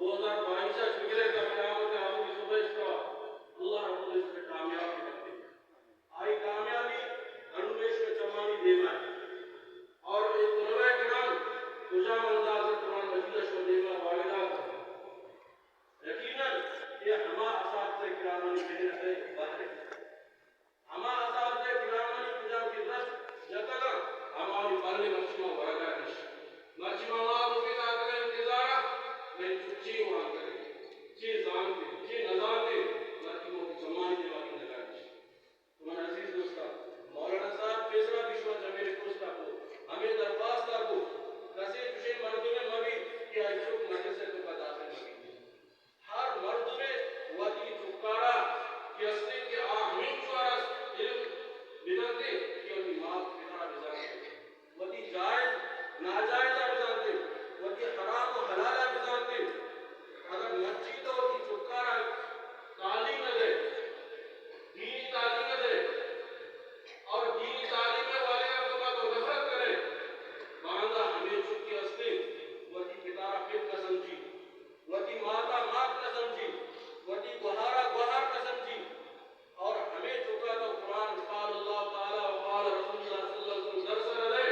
2022 شکر کا قیامت آدم کی صبح استوا اللہ رب العزت نے کامیاب کرتے آئی کامیابی انویش میں چمانی دیما ہے اور ایک طلبہ کرام کجا انداز قرآن مجید شو دیما والدہ کرنا یقیناً یہ ہما اساتذہ کرامانی محنت ہے باہر ہما اساتذہ کرامانی کجا کی رس جتنا ہماری پرنے مقصمہ ورگا نش مقصمہ ماں کے ساتھ انتظارہ میں چی وہاں کرے چی زانتے چی نظارتے مقصمہ کی چمانی دیما کی نگاہ نش تمہارا عزیز دوستا مولانا صاحب فیصلہ بشوہ جمیل کوستا کو ہمیں درخواست کو کسی کسی مردوں میں مبی کہ ایچوک مدرسے تو کا داخل مبی ہر مرد میں وطی چکارا کہ اصلی کے آہمین چوارس علم بدلتے کہ انہی ماں پترہ بزانتے وطی جائز ناجائزہ بزانتے وطی حرام و حلالہ بزانتے اگر مسجد تو وطی چکارا تعلیم نہ دے دینی تعلیم نہ دے اور دینی تعلیم والے کا تو نفرت کرے باندھا ہمیں چکی اصلی وطی پتارا پت نہ سمجھی وطی ماتا مات نہ سمجھی وطی گوہارا گوہار نہ سمجھی اور ہمیں چکا تو قرآن قال اللہ تعالیٰ وقال رسول اللہ صلی اللہ علیہ وسلم درس نہ دے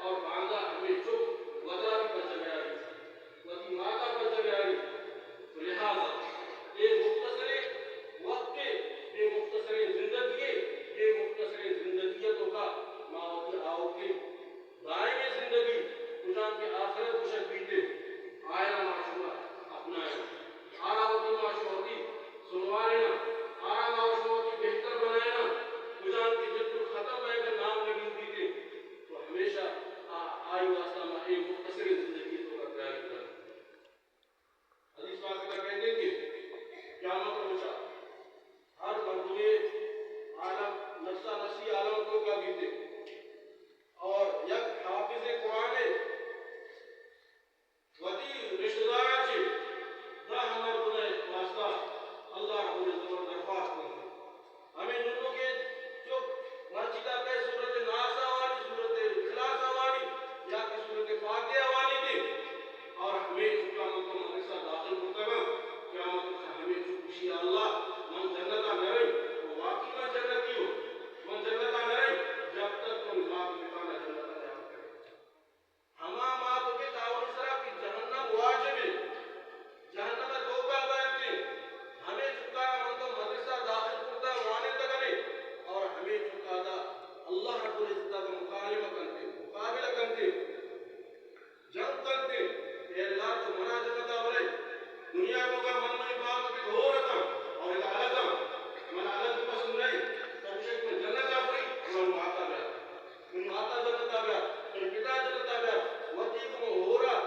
اور باندھا ہمیں چک وطا بھی پر چلے آئی وطی ماتا پر چلے آئی تو لہذا یہ مختصر وقت یہ مختصر زندگی یہ مختصر زندگیتوں کا ماوتی آؤ کے دائمی زندگی کجان کے آخرت کشک بیتے آیا معشوہ اپنائے آراوتی معشوہتی سنوالینا آرا معشوہتی بہتر بنائینا کجان کی جب ختم ہے کہ نام لگن دیتے تو ہمیشہ آئی واسطہ میں ایک مختصر زندگی تو کا خیال کرنا حدیث پاک کا کہتے ہیں کہ قیامت روچا ہر مردوے عالم نفسہ نفسی عالم کو کا بیتے اور یک حافظ قرآن وطی رشتہ دارہ چھے دا ہمار دنیا واسطہ اللہ رب العزت درخواست کرتے ہمیں دنوں کے جو مسجدہ کے صورت ناس آوانی صورت اخلاص آوانی یا کہ صورت فاتحہ آوانی تھی اور ہمیں چکا مطلب مدرسہ داخل کرتا کیا مطلب ہمیں چکشی اللہ من جنتا نرئی وہ واقعی من جنتی ہو من جنتا نرئی جب تک تو ماں پتانا جنتا نیاب کرے ہما ماں تو کے تعاون سرا کی جہنم واجب ہے جہنم میں دو کا بیٹھتے ہمیں چکا من تو مدرسہ داخل کرتا وانے تکنے اور ہمیں چکا دا اللہ رب العزت کا مکالمہ کرتے مقابلہ کرتے جنگ کرتے اے اللہ تو منا جنتا برے دنیا کو کا من منی بات بھی ہو رہا اور ایک عالتا من عالت پسند نہیں تب شک میں جنتا بری من ماتا بیا من ماتا جنتا بیا من پتا جنتا بیا وطی کو ہو رہا